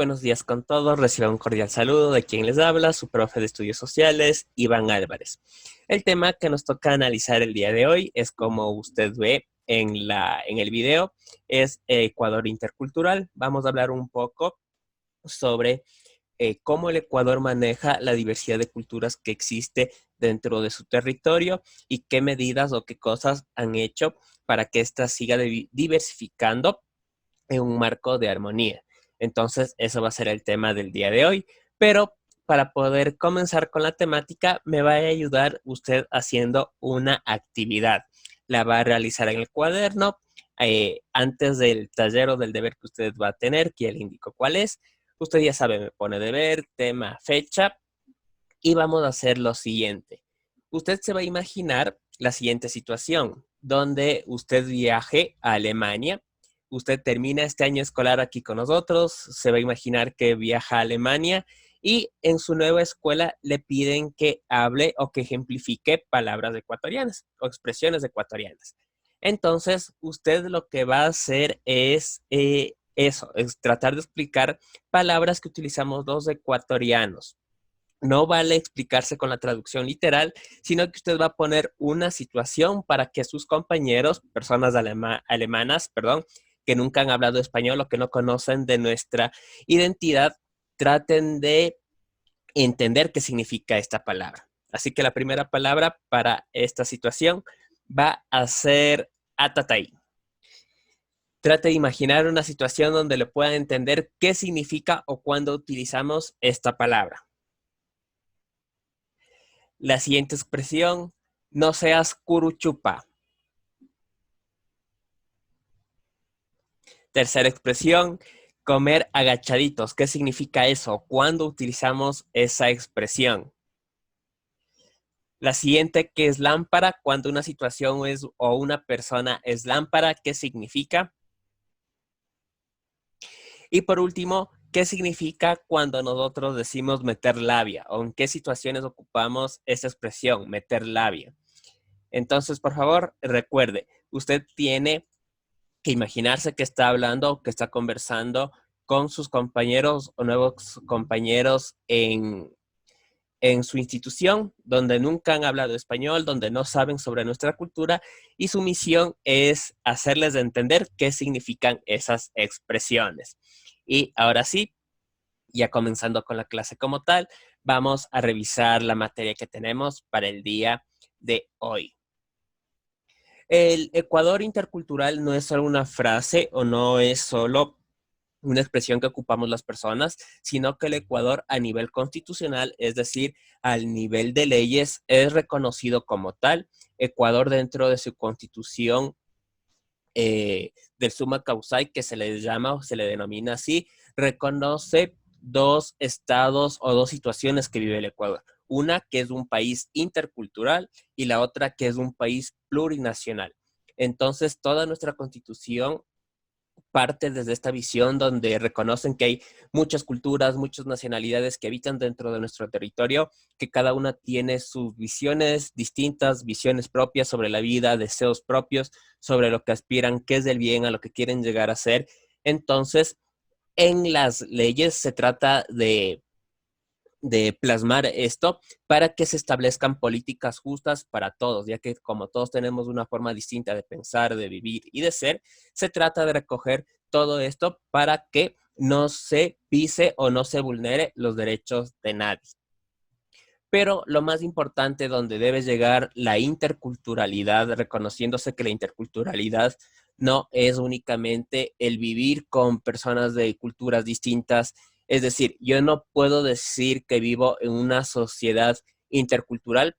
Buenos días con todos, reciban un cordial saludo de quien les habla, su profe de estudios sociales, Iván Álvarez. El tema que nos toca analizar el día de hoy es, como usted ve en el video, es Ecuador intercultural. Vamos a hablar un poco sobre cómo el Ecuador maneja la diversidad de culturas que existe dentro de su territorio y qué medidas o qué cosas han hecho para que ésta siga diversificando en un marco de armonía. Entonces, eso va a ser el tema del día de hoy, pero para poder comenzar con la temática, me va a ayudar usted haciendo una actividad. La va a realizar en el cuaderno, antes del taller o del deber que usted va a tener, que ya le indico cuál es. Usted ya sabe, me pone deber, tema, fecha, y vamos a hacer lo siguiente. Usted se va a imaginar la siguiente situación, donde usted viaje a Alemania. Usted termina este año escolar aquí con nosotros, se va a imaginar que viaja a Alemania y en su nueva escuela le piden que hable o que ejemplifique palabras ecuatorianas o expresiones ecuatorianas. Entonces, usted lo que va a hacer es eso, es tratar de explicar palabras que utilizamos los ecuatorianos. No vale explicarse con la traducción literal, sino que usted va a poner una situación para que sus compañeros, personas alemanas, perdón, que nunca han hablado español o que no conocen de nuestra identidad, traten de entender qué significa esta palabra. Así que la primera palabra para esta situación va a ser atatay. Trate de imaginar una situación donde le pueda entender qué significa o cuándo utilizamos esta palabra. La siguiente expresión, no seas curuchupa. Tercera expresión, comer agachaditos. ¿Qué significa eso? ¿Cuándo utilizamos esa expresión? La siguiente, que es lámpara, cuando una situación es o una persona es lámpara, ¿qué significa? Y por último, ¿qué significa cuando nosotros decimos meter labia? ¿O en qué situaciones ocupamos esa expresión, meter labia? Entonces, por favor, recuerde, usted tiene que imaginarse que está hablando, que está conversando con sus compañeros o nuevos compañeros en su institución, donde nunca han hablado español, donde no saben sobre nuestra cultura, y su misión es hacerles entender qué significan esas expresiones. Y ahora sí, ya comenzando con la clase como tal, vamos a revisar la materia que tenemos para el día de hoy. El Ecuador intercultural no es solo una frase o no es solo una expresión que ocupamos las personas, sino que el Ecuador a nivel constitucional, es decir, al nivel de leyes, es reconocido como tal. Ecuador, dentro de su constitución del summa causale, que se le llama o se le denomina así, reconoce dos estados o dos situaciones que vive el Ecuador. Una que es un país intercultural y la otra que es un país plurinacional. Entonces, toda nuestra constitución parte desde esta visión donde reconocen que hay muchas culturas, muchas nacionalidades que habitan dentro de nuestro territorio, que cada una tiene sus visiones distintas, visiones propias sobre la vida, deseos propios, sobre lo que aspiran, qué es del bien, a lo que quieren llegar a ser. Entonces, en las leyes se trata de plasmar esto para que se establezcan políticas justas para todos, ya que como todos tenemos una forma distinta de pensar, de vivir y de ser, se trata de recoger todo esto para que no se pise o no se vulnere los derechos de nadie. Pero lo más importante, donde debe llegar la interculturalidad, reconociéndose que la interculturalidad no es únicamente el vivir con personas de culturas distintas. Es decir, yo no puedo decir que vivo en una sociedad intercultural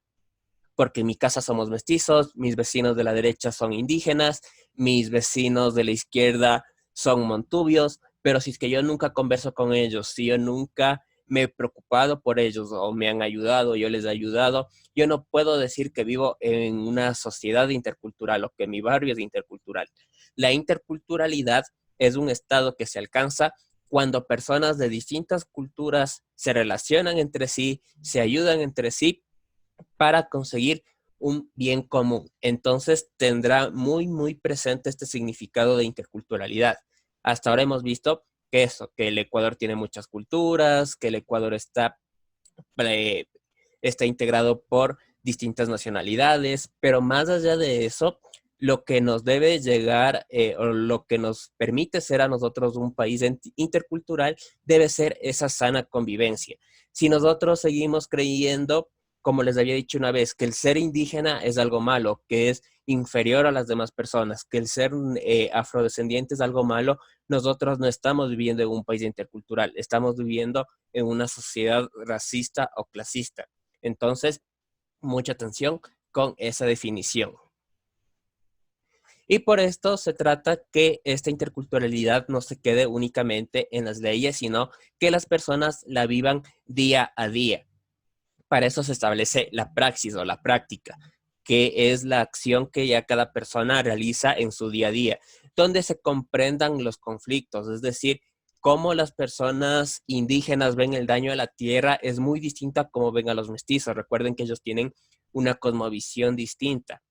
porque en mi casa somos mestizos, mis vecinos de la derecha son indígenas, mis vecinos de la izquierda son montubios, pero si es que yo nunca converso con ellos, si yo nunca me he preocupado por ellos o me han ayudado, yo les he ayudado, yo no puedo decir que vivo en una sociedad intercultural o que mi barrio es intercultural. La interculturalidad es un estado que se alcanza cuando personas de distintas culturas se relacionan entre sí, se ayudan entre sí para conseguir un bien común. Entonces tendrá muy, muy presente este significado de interculturalidad. Hasta ahora hemos visto que eso, que el Ecuador tiene muchas culturas, que el Ecuador eh, está integrado por distintas nacionalidades, pero más allá de eso, lo que nos debe llegar o lo que nos permite ser a nosotros un país intercultural debe ser esa sana convivencia. Si nosotros seguimos creyendo, como les había dicho una vez, que el ser indígena es algo malo, que es inferior a las demás personas, que el ser afrodescendiente es algo malo, nosotros no estamos viviendo en un país intercultural, estamos viviendo en una sociedad racista o clasista. Entonces, mucha atención con esa definición. Y por esto se trata que esta interculturalidad no se quede únicamente en las leyes, sino que las personas la vivan día a día. Para eso se establece la praxis o la práctica, que es la acción que ya cada persona realiza en su día a día, donde se comprendan los conflictos, es decir, cómo las personas indígenas ven el daño a la tierra es muy distinta a cómo ven a los mestizos. Recuerden que ellos tienen una cosmovisión distinta.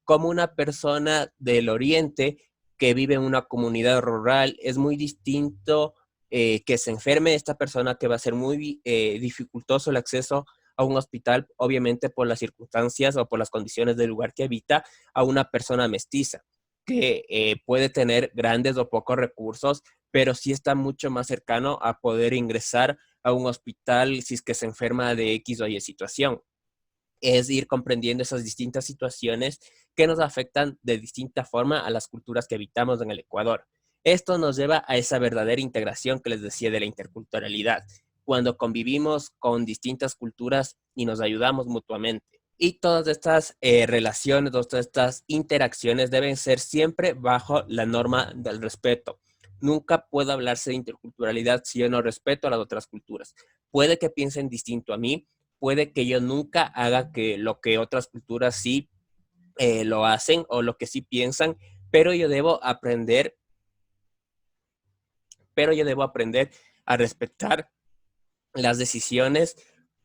Como una persona del oriente que vive en una comunidad rural, es muy distinto que se enferme esta persona, que va a ser muy dificultoso el acceso a un hospital, obviamente por las circunstancias o por las condiciones del lugar que habita, a una persona mestiza, que puede tener grandes o pocos recursos, pero sí está mucho más cercano a poder ingresar a un hospital si es que se enferma de X o Y situación. Es ir comprendiendo esas distintas situaciones que nos afectan de distinta forma a las culturas que habitamos en el Ecuador. Esto nos lleva a esa verdadera integración que les decía de la interculturalidad, cuando convivimos con distintas culturas y nos ayudamos mutuamente. Y todas estas relaciones, todas estas interacciones deben ser siempre bajo la norma del respeto. Nunca puede hablarse de interculturalidad si yo no respeto a las otras culturas. Puede que piensen distinto a mí, puede que yo nunca haga que lo que otras culturas sí lo hacen o lo que sí piensan, pero yo debo aprender, pero yo debo aprender a respetar las decisiones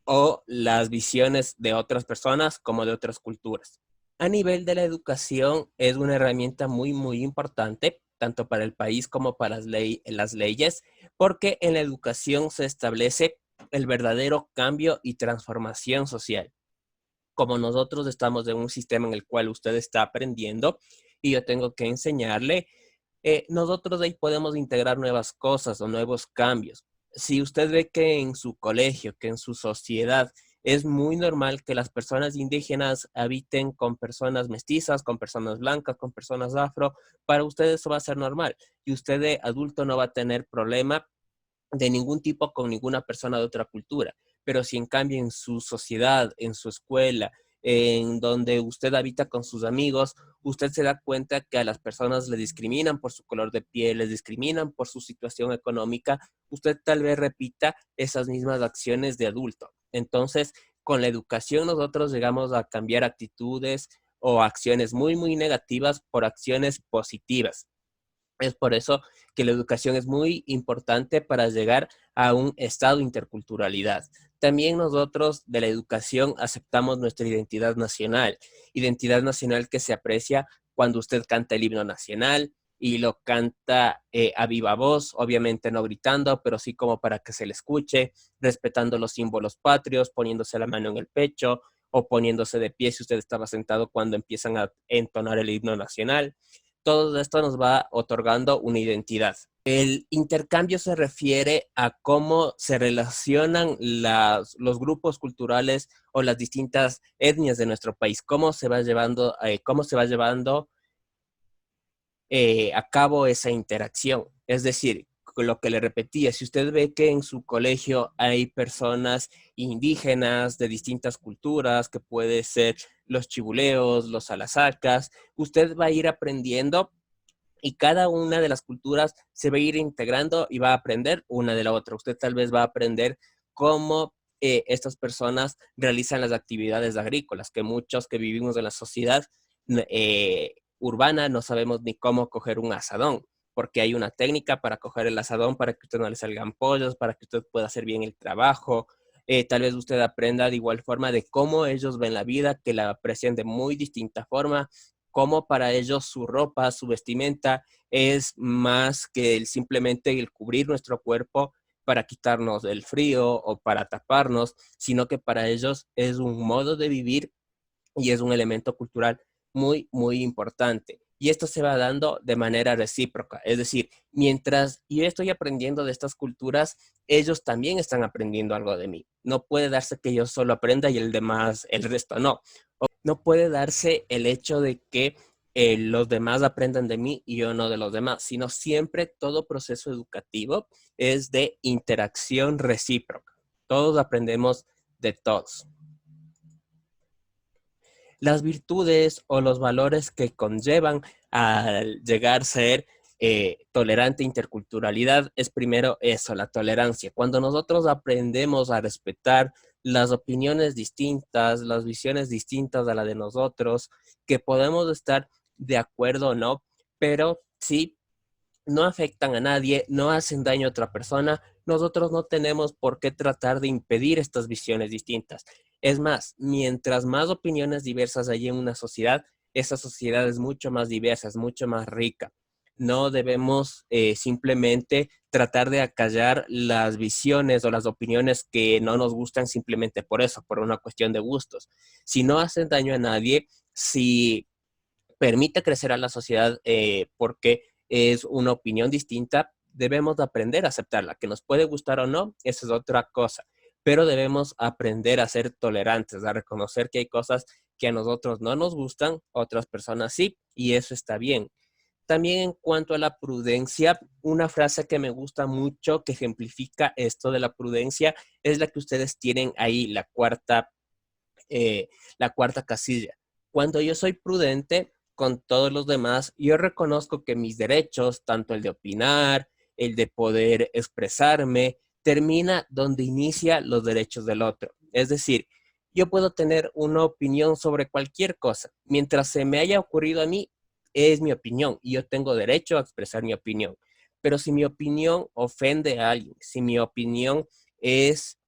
o las visiones de otras personas como de otras culturas. A nivel de la educación es una herramienta muy importante, tanto para el país como para las leyes, porque en la educación se establece el verdadero cambio y transformación social. Como nosotros estamos en un sistema en el cual usted está aprendiendo y yo tengo que enseñarle, nosotros ahí podemos integrar nuevas cosas o nuevos cambios. Si usted ve que en su colegio, que en su sociedad, es muy normal que las personas indígenas habiten con personas mestizas, con personas blancas, con personas afro, para usted eso va a ser normal. Y usted de adulto no va a tener problema de ningún tipo con ninguna persona de otra cultura. Pero si en cambio en su sociedad, en su escuela, en donde usted habita con sus amigos, usted se da cuenta que a las personas le discriminan por su color de piel, les discriminan por su situación económica, usted tal vez repita esas mismas acciones de adulto. Entonces, con la educación nosotros llegamos a cambiar actitudes o acciones muy negativas por acciones positivas. Es por eso que la educación es muy importante para llegar a un estado de interculturalidad. También nosotros de la educación aceptamos nuestra identidad nacional que se aprecia cuando usted canta el himno nacional y lo canta a viva voz, obviamente no gritando, pero sí como para que se le escuche, respetando los símbolos patrios, poniéndose la mano en el pecho o poniéndose de pie si usted estaba sentado cuando empiezan a entonar el himno nacional. Todo esto nos va otorgando una identidad. El intercambio se refiere a cómo se relacionan los grupos culturales o las distintas etnias de nuestro país, cómo se va llevando a cabo esa interacción. Es decir, lo que le repetía, si usted ve que en su colegio hay personas indígenas de distintas culturas, que puede ser los chibuleos, los alasacas, usted va a ir aprendiendo y cada una de las culturas se va a ir integrando y va a aprender una de la otra. Usted tal vez va a aprender cómo estas personas realizan las actividades agrícolas, que muchos que vivimos en la sociedad urbana no sabemos ni cómo coger un asadón, porque hay una técnica para coger el asadón para que usted no le salgan pollos, para que usted pueda hacer bien el trabajo. Tal vez usted aprenda de igual forma de cómo ellos ven la vida, que la aprecian de muy distinta forma, cómo para ellos su ropa, su vestimenta es más que simplemente el cubrir nuestro cuerpo para quitarnos el frío o para taparnos, sino que para ellos es un modo de vivir y es un elemento cultural muy, muy importante. Y esto se va dando de manera recíproca. Es decir, mientras yo estoy aprendiendo de estas culturas, ellos también están aprendiendo algo de mí. No puede darse que yo solo aprenda y el demás, el resto no. No puede darse el hecho de que los demás aprendan de mí y yo no de los demás, sino siempre todo proceso educativo es de interacción recíproca. Todos aprendemos de todos. Las virtudes o los valores que conllevan al llegar a ser tolerante a interculturalidad es primero eso, la tolerancia. Cuando nosotros aprendemos a respetar las opiniones distintas, las visiones distintas a la de nosotros, que podemos estar de acuerdo o no, pero sí no afectan a nadie, no hacen daño a otra persona, nosotros no tenemos por qué tratar de impedir estas visiones distintas. Es más, mientras más opiniones diversas hay en una sociedad, esa sociedad es mucho más diversa, es mucho más rica. No debemos simplemente tratar de acallar las visiones o las opiniones que no nos gustan simplemente por eso, por una cuestión de gustos. Si no hacen daño a nadie, si permite crecer a la sociedad porque es una opinión distinta, debemos aprender a aceptarla. Que nos puede gustar o no, esa es otra cosa. Pero debemos aprender a ser tolerantes, a reconocer que hay cosas que a nosotros no nos gustan, otras personas sí, y eso está bien. También en cuanto a la prudencia, una frase que me gusta mucho, que ejemplifica esto de la prudencia, es la que ustedes tienen ahí, la cuarta casilla. Cuando yo soy prudente con todos los demás, yo reconozco que mis derechos, tanto el de opinar, el de poder expresarme, termina donde inicia los derechos del otro. Es decir, yo puedo tener una opinión sobre cualquier cosa. Mientras se me haya ocurrido a mí, es mi opinión y yo tengo derecho a expresar mi opinión. Pero si mi opinión ofende a alguien, si mi opinión es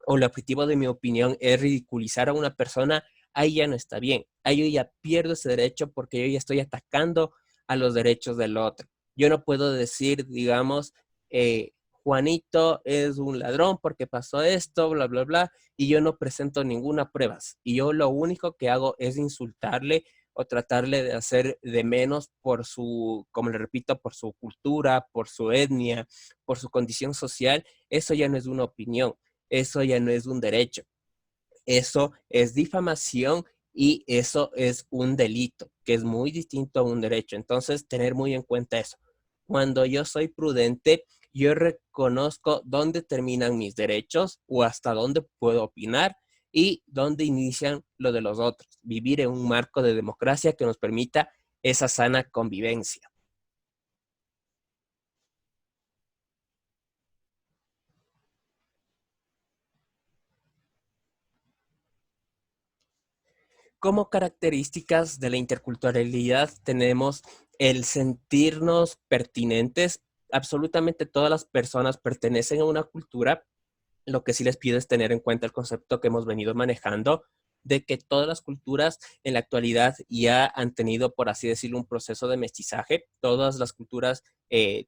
o el objetivo de mi opinión es ridiculizar a una persona, ahí ya no está bien. Ahí yo ya pierdo ese derecho porque yo ya estoy atacando a los derechos del otro. Yo no puedo decir, digamos, Juanito es un ladrón porque pasó esto, bla, bla, bla, y yo no presento ninguna prueba. Y yo lo único que hago es insultarle o tratarle de hacer de menos por su, como le repito, por su cultura, por su etnia, por su condición social. Eso ya no es una opinión, eso ya no es un derecho, eso es difamación y eso es un delito, que es muy distinto a un derecho. Entonces, tener muy en cuenta eso. Cuando yo soy prudente, yo reconozco dónde terminan mis derechos o hasta dónde puedo opinar y dónde inician lo de los otros. Vivir en un marco de democracia que nos permita esa sana convivencia. Como características de la interculturalidad tenemos el sentirnos pertinentes. Absolutamente todas las personas pertenecen a una cultura. Lo que sí les pido es tener en cuenta el concepto que hemos venido manejando de que todas las culturas en la actualidad ya han tenido, por así decirlo, un proceso de mestizaje. Todas las culturas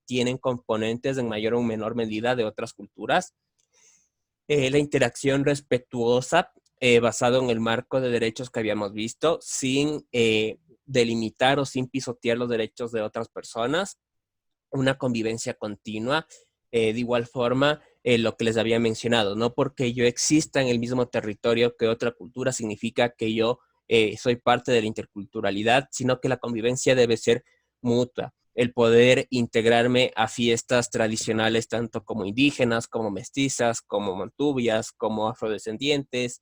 tienen componentes en mayor o menor medida de otras culturas. La interacción respetuosa basado en el marco de derechos que habíamos visto, sin delimitar o sin pisotear los derechos de otras personas, una convivencia continua, de igual forma, lo que les había mencionado, no porque yo exista en el mismo territorio que otra cultura significa que yo soy parte de la interculturalidad, sino que la convivencia debe ser mutua. El poder integrarme a fiestas tradicionales, tanto como indígenas, como mestizas, como montubias, como afrodescendientes,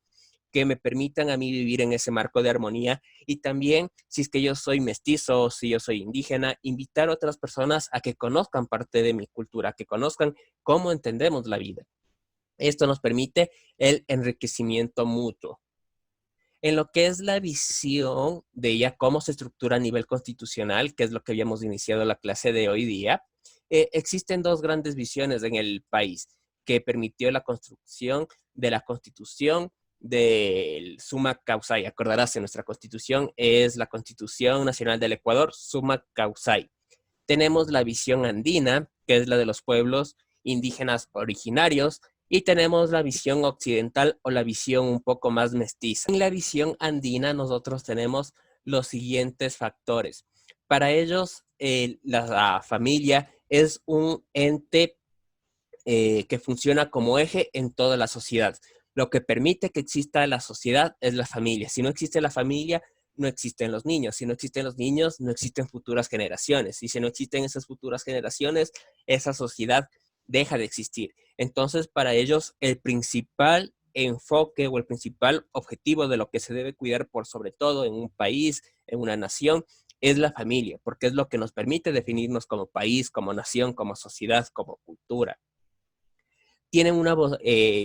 que me permitan a mí vivir en ese marco de armonía y también, si es que yo soy mestizo, si yo soy indígena, invitar a otras personas a que conozcan parte de mi cultura, que conozcan cómo entendemos la vida. Esto nos permite el enriquecimiento mutuo. En lo que es la visión de ya cómo se estructura a nivel constitucional, que es lo que habíamos iniciado la clase de hoy día, existen dos grandes visiones en el país que permitió la construcción de la Constitución del Summa Causai. Acordarás, en nuestra Constitución es la Constitución Nacional del Ecuador, Summa Causai. Tenemos la visión andina, que es la de los pueblos indígenas originarios, y tenemos la visión occidental o la visión un poco más mestiza. En la visión andina nosotros tenemos los siguientes factores. Para ellos, la familia es un ente que funciona como eje en toda la sociedad. Lo que permite que exista la sociedad es la familia. Si no existe la familia, no existen los niños. Si no existen los niños, no existen futuras generaciones. Y si no existen esas futuras generaciones, esa sociedad deja de existir. Entonces, para ellos, el principal enfoque o el principal objetivo de lo que se debe cuidar por sobre todo en un país, en una nación, es la familia, porque es lo que nos permite definirnos como país, como nación, como sociedad, como cultura. Tienen una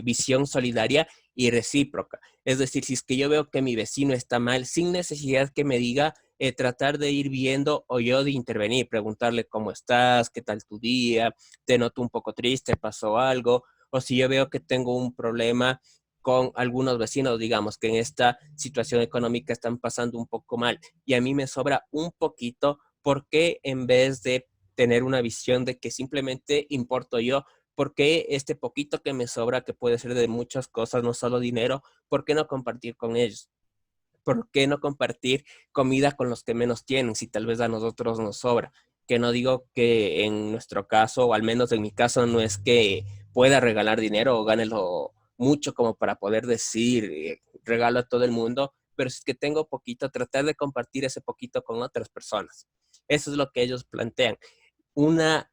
visión solidaria y recíproca. Es decir, si es que yo veo que mi vecino está mal, sin necesidad que me diga, tratar de ir viendo o yo de intervenir, preguntarle cómo estás, qué tal tu día, te noto un poco triste, pasó algo, o si yo veo que tengo un problema con algunos vecinos, digamos, que en esta situación económica están pasando un poco mal y a mí me sobra un poquito, ¿por qué en vez de tener una visión de que simplemente importo yo, por qué este poquito que me sobra, que puede ser de muchas cosas, no solo dinero, por qué no compartir con ellos? ¿Por qué no compartir comida con los que menos tienen si tal vez a nosotros nos sobra? Que no digo que en nuestro caso, o al menos en mi caso, no es que pueda regalar dinero o gane lo mucho como para poder decir regalo a todo el mundo, pero si es que tengo poquito, tratar de compartir ese poquito con otras personas. Eso es lo que ellos plantean, una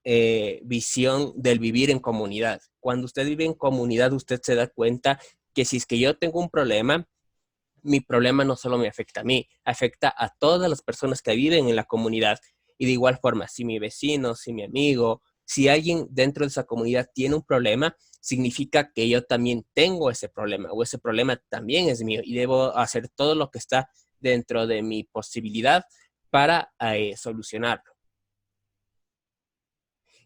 visión del vivir en comunidad. Cuando usted vive en comunidad, usted se da cuenta que si es que yo tengo un problema, mi problema no solo me afecta a mí, afecta a todas las personas que viven en la comunidad. Y de igual forma, si mi vecino, si mi amigo, si alguien dentro de esa comunidad tiene un problema, significa que yo también tengo ese problema o ese problema también es mío y debo hacer todo lo que está dentro de mi posibilidad para solucionarlo.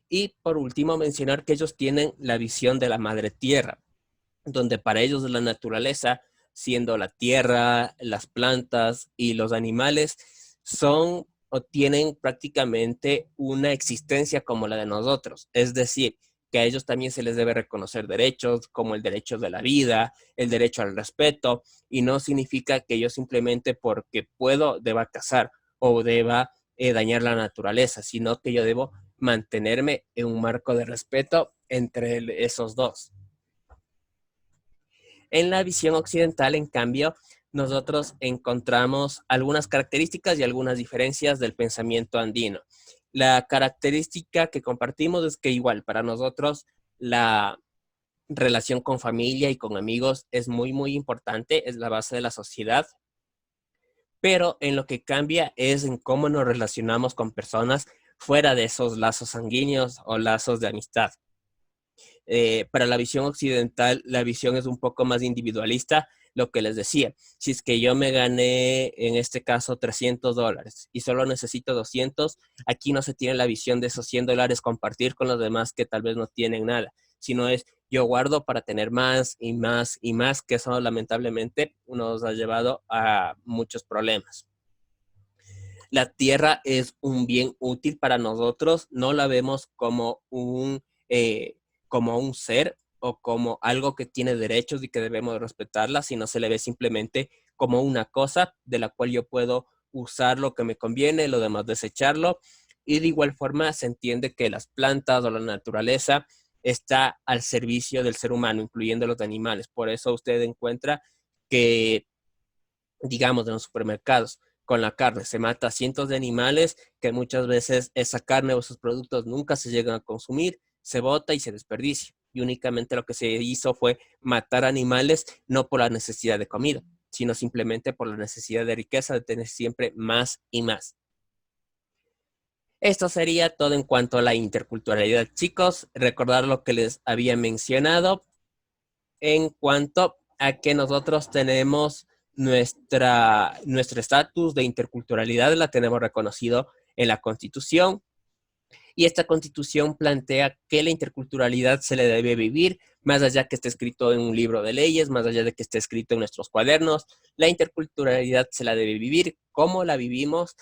Y por último, mencionar que ellos tienen la visión de la madre tierra, donde para ellos la naturaleza, siendo la tierra, las plantas y los animales, son o tienen prácticamente una existencia como la de nosotros. Es decir, que a ellos también se les debe reconocer derechos, como el derecho de la vida, el derecho al respeto, y no significa que yo simplemente porque puedo deba cazar o deba dañar la naturaleza, sino que yo debo mantenerme en un marco de respeto entre esos dos. En la visión occidental, en cambio, nosotros encontramos algunas características y algunas diferencias del pensamiento andino. La característica que compartimos es que igual para nosotros la relación con familia y con amigos es muy, muy importante, es la base de la sociedad, pero en lo que cambia es en cómo nos relacionamos con personas fuera de esos lazos sanguíneos o lazos de amistad. Para la visión occidental, la visión es un poco más individualista, lo que les decía. Si es que yo me gané, en este caso, $300 y solo necesito 200, aquí no se tiene la visión de esos $100 compartir con los demás que tal vez no tienen nada, sino es yo guardo para tener más y más y más, que eso lamentablemente nos ha llevado a muchos problemas. La tierra es un bien útil para nosotros, no la vemos como un ser o como algo que tiene derechos y que debemos respetarla, sino se le ve simplemente como una cosa de la cual yo puedo usar lo que me conviene, lo demás desecharlo. Y de igual forma se entiende que las plantas o la naturaleza está al servicio del ser humano, incluyendo los animales. Por eso usted encuentra que, digamos, en los supermercados, con la carne, se mata a cientos de animales que muchas veces esa carne o esos productos nunca se llegan a consumir, se bota y se desperdicia. Y únicamente lo que se hizo fue matar animales no por la necesidad de comida, sino simplemente por la necesidad de riqueza, de tener siempre más y más. Esto sería todo en cuanto a la interculturalidad, chicos. Recordar lo que les había mencionado en cuanto a que nosotros tenemos nuestro estatus de interculturalidad, la tenemos reconocido en la Constitución, Y esta constitución plantea que la interculturalidad se le debe vivir, más allá que esté escrito en un libro de leyes, más allá de que esté escrito en nuestros cuadernos. La interculturalidad se la debe vivir, cómo la vivimos,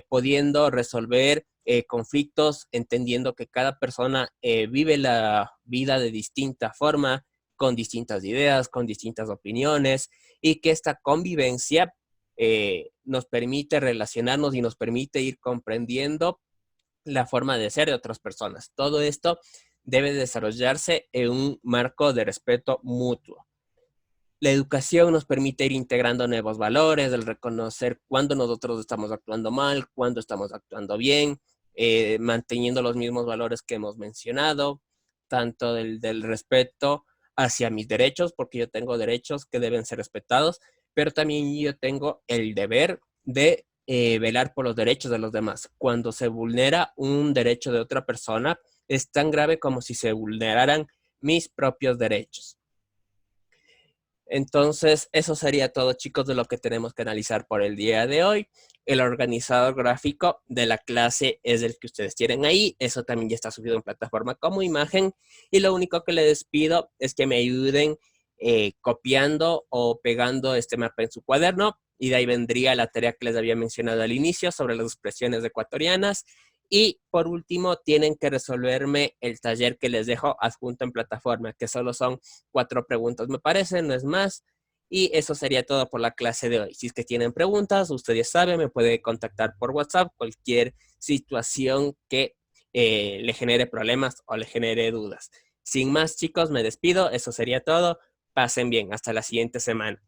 pudiendo resolver conflictos, entendiendo que cada persona vive la vida de distinta forma, con distintas ideas, con distintas opiniones, y que esta convivencia nos permite relacionarnos y nos permite ir comprendiendo la forma de ser de otras personas. Todo esto debe desarrollarse en un marco de respeto mutuo. La educación nos permite ir integrando nuevos valores, el reconocer cuándo nosotros estamos actuando mal, cuándo estamos actuando bien, manteniendo los mismos valores que hemos mencionado, tanto del respeto hacia mis derechos, porque yo tengo derechos que deben ser respetados, pero también yo tengo el deber de velar por los derechos de los demás. Cuando se vulnera un derecho de otra persona, es tan grave como si se vulneraran mis propios derechos. Entonces, eso sería todo, chicos, de lo que tenemos que analizar por el día de hoy. El organizador gráfico de la clase es el que ustedes tienen ahí. Eso también ya está subido en plataforma como imagen. Y lo único que les pido es que me ayuden copiando o pegando este mapa en su cuaderno. Y de ahí vendría la tarea que les había mencionado al inicio sobre las expresiones ecuatorianas. Y por último, tienen que resolverme el taller que les dejo adjunto en plataforma, que solo son 4 preguntas, me parece, no es más. Y eso sería todo por la clase de hoy. Si es que tienen preguntas, usted ya sabe, me puede contactar por WhatsApp, cualquier situación que le genere problemas o le genere dudas. Sin más, chicos, me despido. Eso sería todo. Pasen bien. Hasta la siguiente semana.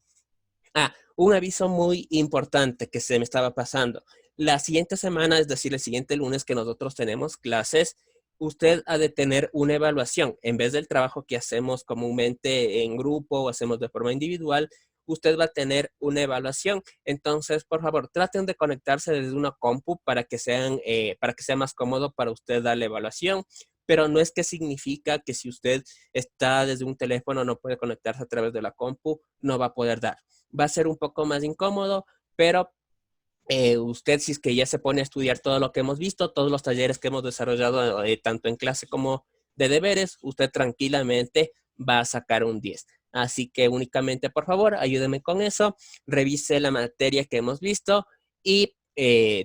Ah, un aviso muy importante que se me estaba pasando. La siguiente semana, es decir, el siguiente lunes que nosotros tenemos clases, usted ha de tener una evaluación. En vez del trabajo que hacemos comúnmente en grupo o hacemos de forma individual, usted va a tener una evaluación. Entonces, por favor, traten de conectarse desde una compu para que sea más cómodo para usted dar la evaluación. Pero no es que significa que si usted está desde un teléfono, no puede conectarse a través de la compu, no va a poder dar. Va a ser un poco más incómodo, pero usted, si es que ya se pone a estudiar todo lo que hemos visto, todos los talleres que hemos desarrollado, tanto en clase como de deberes, usted tranquilamente va a sacar un 10. Así que únicamente, por favor, ayúdeme con eso, revise la materia que hemos visto y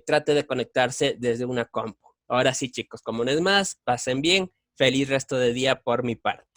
trate de conectarse desde una compu. Ahora sí, chicos, como no es más, pasen bien. Feliz resto de día por mi parte.